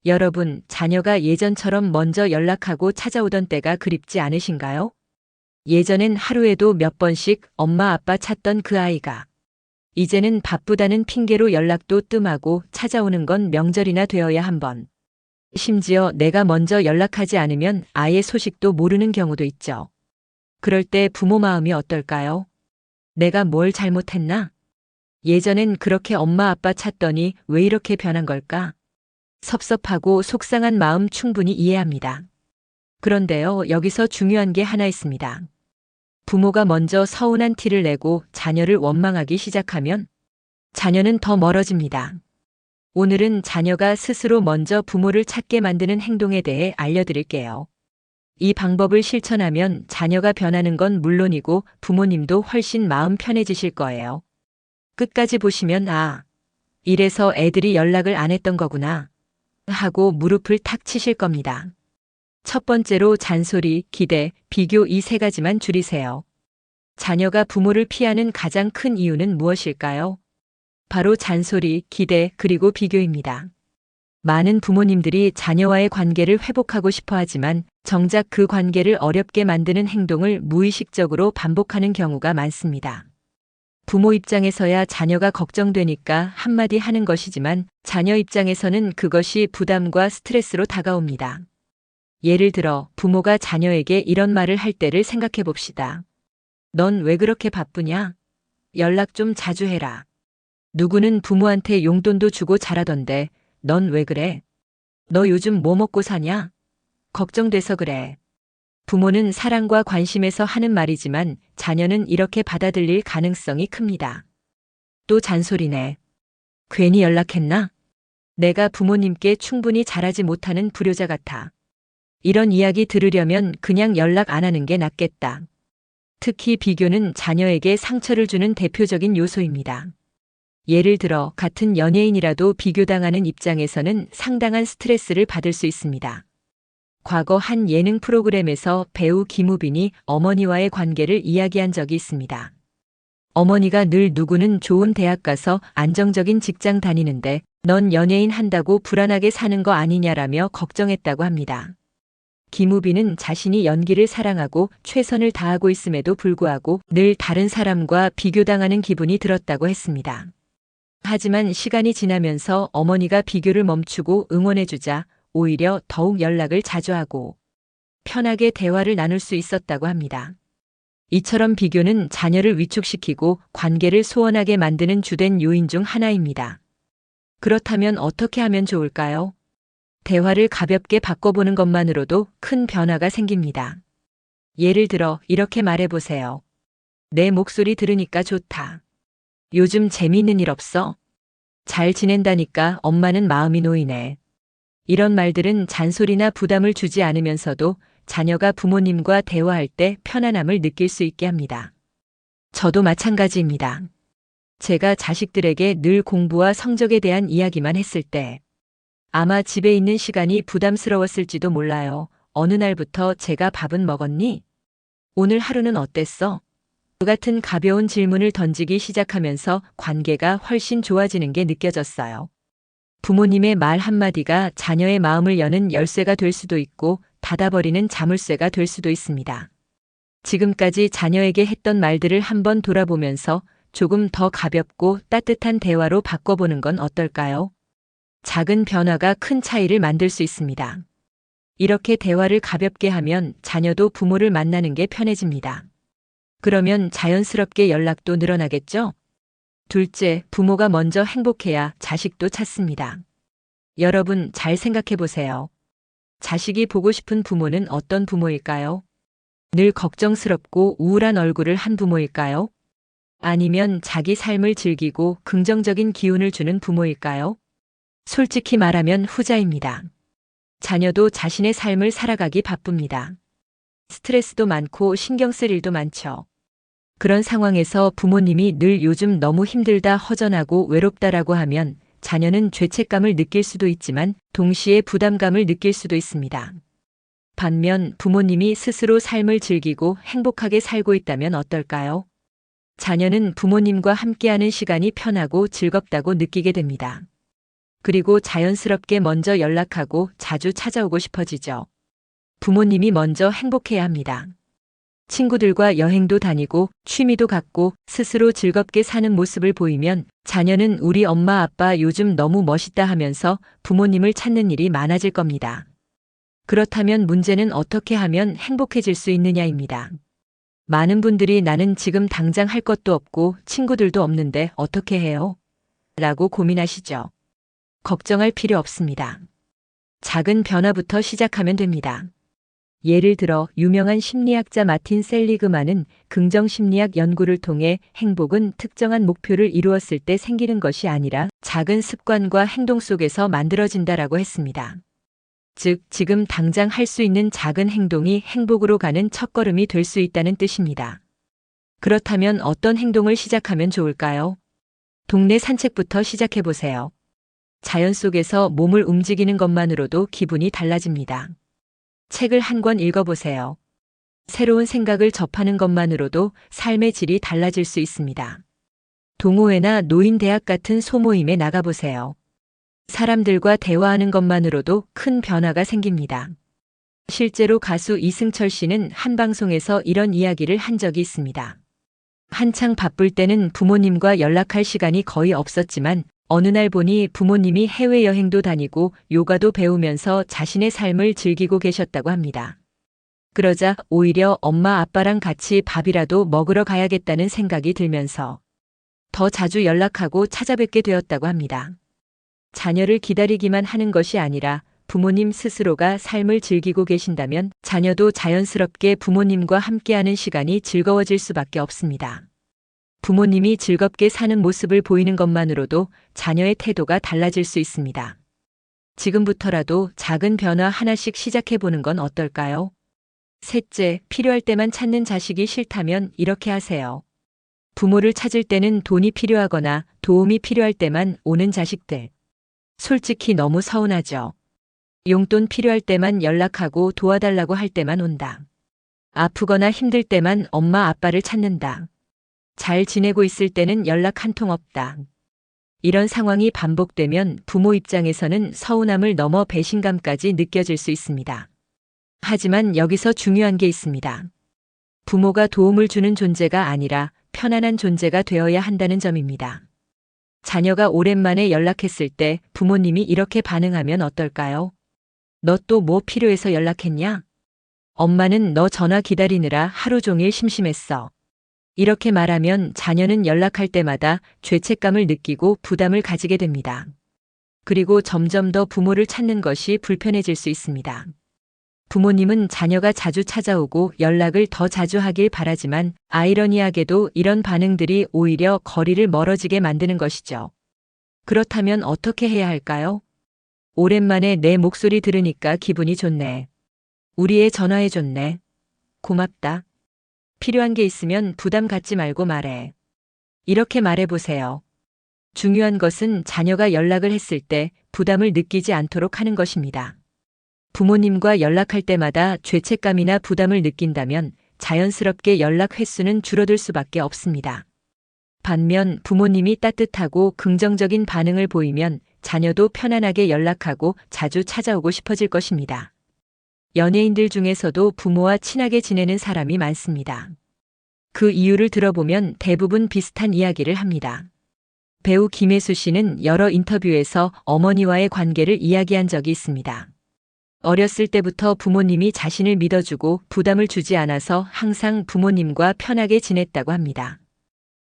여러분, 자녀가 예전처럼 먼저 연락하고 찾아오던 때가 그립지 않으신가요? 예전엔 하루에도 몇 번씩 엄마 아빠 찾던 그 아이가 이제는 바쁘다는 핑계로 연락도 뜸하고 찾아오는 건 명절이나 되어야 한 번. 심지어 내가 먼저 연락하지 않으면 아예 소식도 모르는 경우도 있죠. 그럴 때 부모 마음이 어떨까요? 내가 뭘 잘못했나? 예전엔 그렇게 엄마 아빠 찾더니 왜 이렇게 변한 걸까? 섭섭하고 속상한 마음 충분히 이해합니다. 그런데요, 여기서 중요한 게 하나 있습니다. 부모가 먼저 서운한 티를 내고 자녀를 원망하기 시작하면 자녀는 더 멀어집니다. 오늘은 자녀가 스스로 먼저 부모를 찾게 만드는 행동에 대해 알려드릴게요. 이 방법을 실천하면 자녀가 변하는 건 물론이고 부모님도 훨씬 마음 편해지실 거예요. 끝까지 보시면 이래서 애들이 연락을 안 했던 거구나 하고 무릎을 탁 치실 겁니다. 첫 번째로 잔소리, 기대, 비교 이 세 가지만 줄이세요. 자녀가 부모를 피하는 가장 큰 이유는 무엇일까요? 바로 잔소리, 기대, 그리고 비교입니다. 많은 부모님들이 자녀와의 관계를 회복하고 싶어 하지만 정작 그 관계를 어렵게 만드는 행동을 무의식적으로 반복하는 경우가 많습니다. 부모 입장에서야 자녀가 걱정되니까 한마디 하는 것이지만 자녀 입장에서는 그것이 부담과 스트레스로 다가옵니다. 예를 들어 부모가 자녀에게 이런 말을 할 때를 생각해 봅시다. 넌 왜 그렇게 바쁘냐? 연락 좀 자주 해라. 누구는 부모한테 용돈도 주고 자라던데 넌 왜 그래? 너 요즘 뭐 먹고 사냐? 걱정돼서 그래. 부모는 사랑과 관심에서 하는 말이지만 자녀는 이렇게 받아들일 가능성이 큽니다. 또 잔소리네. 괜히 연락했나? 내가 부모님께 충분히 잘하지 못하는 불효자 같아. 이런 이야기 들으려면 그냥 연락 안 하는 게 낫겠다. 특히 비교는 자녀에게 상처를 주는 대표적인 요소입니다. 예를 들어 같은 연예인이라도 비교당하는 입장에서는 상당한 스트레스를 받을 수 있습니다. 과거 한 예능 프로그램에서 배우 김우빈이 어머니와의 관계를 이야기한 적이 있습니다. 어머니가 늘 누구는 좋은 대학 가서 안정적인 직장 다니는데 넌 연예인 한다고 불안하게 사는 거 아니냐라며 걱정했다고 합니다. 김우빈은 자신이 연기를 사랑하고 최선을 다하고 있음에도 불구하고 늘 다른 사람과 비교당하는 기분이 들었다고 했습니다. 하지만 시간이 지나면서 어머니가 비교를 멈추고 응원해주자 오히려 더욱 연락을 자주 하고 편하게 대화를 나눌 수 있었다고 합니다. 이처럼 비교는 자녀를 위축시키고 관계를 소원하게 만드는 주된 요인 중 하나입니다. 그렇다면 어떻게 하면 좋을까요? 대화를 가볍게 바꿔보는 것만으로도 큰 변화가 생깁니다. 예를 들어 이렇게 말해보세요. 내 목소리 들으니까 좋다. 요즘 재미있는 일 없어? 잘 지낸다니까 엄마는 마음이 놓이네. 이런 말들은 잔소리나 부담을 주지 않으면서도 자녀가 부모님과 대화할 때 편안함을 느낄 수 있게 합니다. 저도 마찬가지입니다. 제가 자식들에게 늘 공부와 성적에 대한 이야기만 했을 때 아마 집에 있는 시간이 부담스러웠을지도 몰라요. 어느 날부터 제가 밥은 먹었니? 오늘 하루는 어땠어? 그 같은 가벼운 질문을 던지기 시작하면서 관계가 훨씬 좋아지는 게 느껴졌어요. 부모님의 말 한마디가 자녀의 마음을 여는 열쇠가 될 수도 있고 닫아버리는 자물쇠가 될 수도 있습니다. 지금까지 자녀에게 했던 말들을 한번 돌아보면서 조금 더 가볍고 따뜻한 대화로 바꿔보는 건 어떨까요? 작은 변화가 큰 차이를 만들 수 있습니다. 이렇게 대화를 가볍게 하면 자녀도 부모를 만나는 게 편해집니다. 그러면 자연스럽게 연락도 늘어나겠죠? 둘째, 부모가 먼저 행복해야 자식도 찾습니다. 여러분 잘 생각해 보세요. 자식이 보고 싶은 부모는 어떤 부모일까요? 늘 걱정스럽고 우울한 얼굴을 한 부모일까요? 아니면 자기 삶을 즐기고 긍정적인 기운을 주는 부모일까요? 솔직히 말하면 후자입니다. 자녀도 자신의 삶을 살아가기 바쁩니다. 스트레스도 많고 신경 쓸 일도 많죠. 그런 상황에서 부모님이 늘 요즘 너무 힘들다, 허전하고 외롭다라고 하면 자녀는 죄책감을 느낄 수도 있지만 동시에 부담감을 느낄 수도 있습니다. 반면 부모님이 스스로 삶을 즐기고 행복하게 살고 있다면 어떨까요? 자녀는 부모님과 함께하는 시간이 편하고 즐겁다고 느끼게 됩니다. 그리고 자연스럽게 먼저 연락하고 자주 찾아오고 싶어지죠. 부모님이 먼저 행복해야 합니다. 친구들과 여행도 다니고 취미도 갖고 스스로 즐겁게 사는 모습을 보이면 자녀는 우리 엄마 아빠 요즘 너무 멋있다 하면서 부모님을 찾는 일이 많아질 겁니다. 그렇다면 문제는 어떻게 하면 행복해질 수 있느냐입니다. 많은 분들이 나는 지금 당장 할 것도 없고 친구들도 없는데 어떻게 해요? 라고 고민하시죠. 걱정할 필요 없습니다. 작은 변화부터 시작하면 됩니다. 예를 들어 유명한 심리학자 마틴 셀리그만은 긍정심리학 연구를 통해 행복은 특정한 목표를 이루었을 때 생기는 것이 아니라 작은 습관과 행동 속에서 만들어진다라고 했습니다. 즉, 지금 당장 할 수 있는 작은 행동이 행복으로 가는 첫걸음이 될 수 있다는 뜻입니다. 그렇다면 어떤 행동을 시작하면 좋을까요? 동네 산책부터 시작해 보세요. 자연 속에서 몸을 움직이는 것만으로도 기분이 달라집니다. 책을 한 권 읽어보세요. 새로운 생각을 접하는 것만으로도 삶의 질이 달라질 수 있습니다. 동호회나 노인대학 같은 소모임에 나가보세요. 사람들과 대화하는 것만으로도 큰 변화가 생깁니다. 실제로 가수 이승철 씨는 한 방송에서 이런 이야기를 한 적이 있습니다. 한창 바쁠 때는 부모님과 연락할 시간이 거의 없었지만 어느 날 보니 부모님이 해외여행도 다니고 요가도 배우면서 자신의 삶을 즐기고 계셨다고 합니다. 그러자 오히려 엄마 아빠랑 같이 밥이라도 먹으러 가야겠다는 생각이 들면서 더 자주 연락하고 찾아뵙게 되었다고 합니다. 자녀를 기다리기만 하는 것이 아니라 부모님 스스로가 삶을 즐기고 계신다면 자녀도 자연스럽게 부모님과 함께하는 시간이 즐거워질 수밖에 없습니다. 부모님이 즐겁게 사는 모습을 보이는 것만으로도 자녀의 태도가 달라질 수 있습니다. 지금부터라도 작은 변화 하나씩 시작해 보는 건 어떨까요? 셋째, 필요할 때만 찾는 자식이 싫다면 이렇게 하세요. 부모를 찾을 때는 돈이 필요하거나 도움이 필요할 때만 오는 자식들. 솔직히 너무 서운하죠. 용돈 필요할 때만 연락하고 도와달라고 할 때만 온다. 아프거나 힘들 때만 엄마 아빠를 찾는다. 잘 지내고 있을 때는 연락 한 통 없다. 이런 상황이 반복되면 부모 입장에서는 서운함을 넘어 배신감까지 느껴질 수 있습니다. 하지만 여기서 중요한 게 있습니다. 부모가 도움을 주는 존재가 아니라 편안한 존재가 되어야 한다는 점입니다. 자녀가 오랜만에 연락했을 때 부모님이 이렇게 반응하면 어떨까요? 너 또 뭐 필요해서 연락했냐? 엄마는 너 전화 기다리느라 하루 종일 심심했어. 이렇게 말하면 자녀는 연락할 때마다 죄책감을 느끼고 부담을 가지게 됩니다. 그리고 점점 더 부모를 찾는 것이 불편해질 수 있습니다. 부모님은 자녀가 자주 찾아오고 연락을 더 자주 하길 바라지만 아이러니하게도 이런 반응들이 오히려 거리를 멀어지게 만드는 것이죠. 그렇다면 어떻게 해야 할까요? 오랜만에 내 목소리 들으니까 기분이 좋네. 우리 애 전화해줬네. 고맙다. 필요한 게 있으면 부담 갖지 말고 말해. 이렇게 말해보세요. 중요한 것은 자녀가 연락을 했을 때 부담을 느끼지 않도록 하는 것입니다. 부모님과 연락할 때마다 죄책감이나 부담을 느낀다면 자연스럽게 연락 횟수는 줄어들 수밖에 없습니다. 반면 부모님이 따뜻하고 긍정적인 반응을 보이면 자녀도 편안하게 연락하고 자주 찾아오고 싶어질 것입니다. 연예인들 중에서도 부모와 친하게 지내는 사람이 많습니다. 그 이유를 들어보면 대부분 비슷한 이야기를 합니다. 배우 김혜수 씨는 여러 인터뷰에서 어머니와의 관계를 이야기한 적이 있습니다. 어렸을 때부터 부모님이 자신을 믿어주고 부담을 주지 않아서 항상 부모님과 편하게 지냈다고 합니다.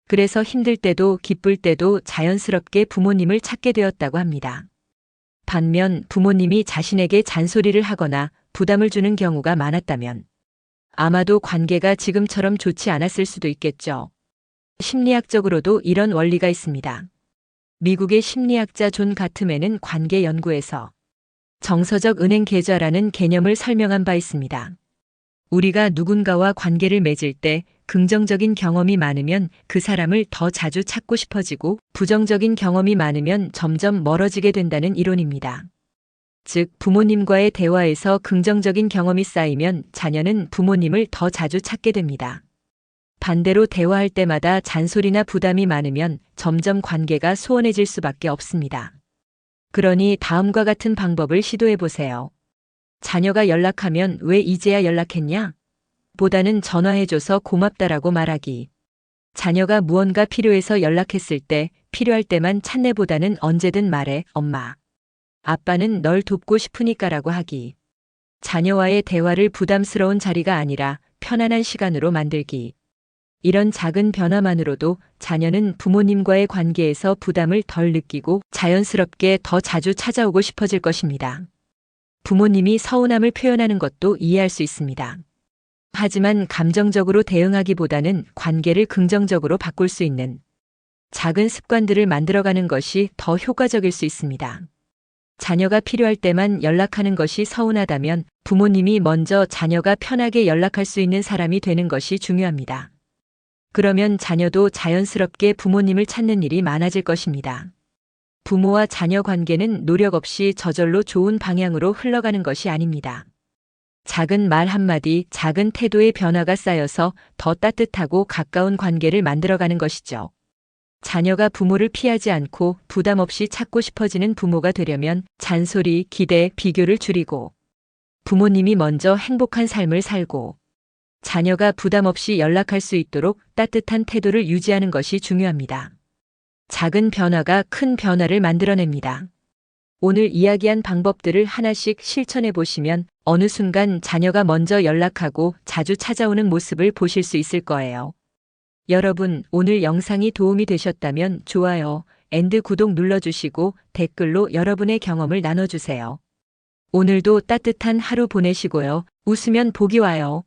그래서 힘들 때도 기쁠 때도 자연스럽게 부모님을 찾게 되었다고 합니다. 반면 부모님이 자신에게 잔소리를 하거나 부담을 주는 경우가 많았다면 아마도 관계가 지금처럼 좋지 않았을 수도 있겠죠. 심리학적으로도 이런 원리가 있습니다. 미국의 심리학자 존 가트맨은 관계 연구에서 정서적 은행 계좌라는 개념을 설명한 바 있습니다. 우리가 누군가와 관계를 맺을 때 긍정적인 경험이 많으면 그 사람을 더 자주 찾고 싶어지고 부정적인 경험이 많으면 점점 멀어지게 된다는 이론입니다. 즉, 부모님과의 대화에서 긍정적인 경험이 쌓이면 자녀는 부모님을 더 자주 찾게 됩니다. 반대로 대화할 때마다 잔소리나 부담이 많으면 점점 관계가 소원해질 수밖에 없습니다. 그러니 다음과 같은 방법을 시도해 보세요. 자녀가 연락하면 왜 이제야 연락했냐? 보다는 전화해줘서 고맙다라고 말하기. 자녀가 무언가 필요해서 연락했을 때 필요할 때만 찾네보다는 언제든 말해, 엄마. 아빠는 널 돕고 싶으니까라고 하기. 자녀와의 대화를 부담스러운 자리가 아니라 편안한 시간으로 만들기. 이런 작은 변화만으로도 자녀는 부모님과의 관계에서 부담을 덜 느끼고 자연스럽게 더 자주 찾아오고 싶어질 것입니다. 부모님이 서운함을 표현하는 것도 이해할 수 있습니다. 하지만 감정적으로 대응하기보다는 관계를 긍정적으로 바꿀 수 있는 작은 습관들을 만들어가는 것이 더 효과적일 수 있습니다. 자녀가 필요할 때만 연락하는 것이 서운하다면 부모님이 먼저 자녀가 편하게 연락할 수 있는 사람이 되는 것이 중요합니다. 그러면 자녀도 자연스럽게 부모님을 찾는 일이 많아질 것입니다. 부모와 자녀 관계는 노력 없이 저절로 좋은 방향으로 흘러가는 것이 아닙니다. 작은 말 한마디, 작은 태도의 변화가 쌓여서 더 따뜻하고 가까운 관계를 만들어가는 것이죠. 자녀가 부모를 피하지 않고 부담 없이 찾고 싶어지는 부모가 되려면 잔소리, 기대, 비교를 줄이고 부모님이 먼저 행복한 삶을 살고 자녀가 부담 없이 연락할 수 있도록 따뜻한 태도를 유지하는 것이 중요합니다. 작은 변화가 큰 변화를 만들어냅니다. 오늘 이야기한 방법들을 하나씩 실천해 보시면 어느 순간 자녀가 먼저 연락하고 자주 찾아오는 모습을 보실 수 있을 거예요. 여러분, 오늘 영상이 도움이 되셨다면 좋아요, 구독 눌러주시고 댓글로 여러분의 경험을 나눠주세요. 오늘도 따뜻한 하루 보내시고요. 웃으면 복이 와요.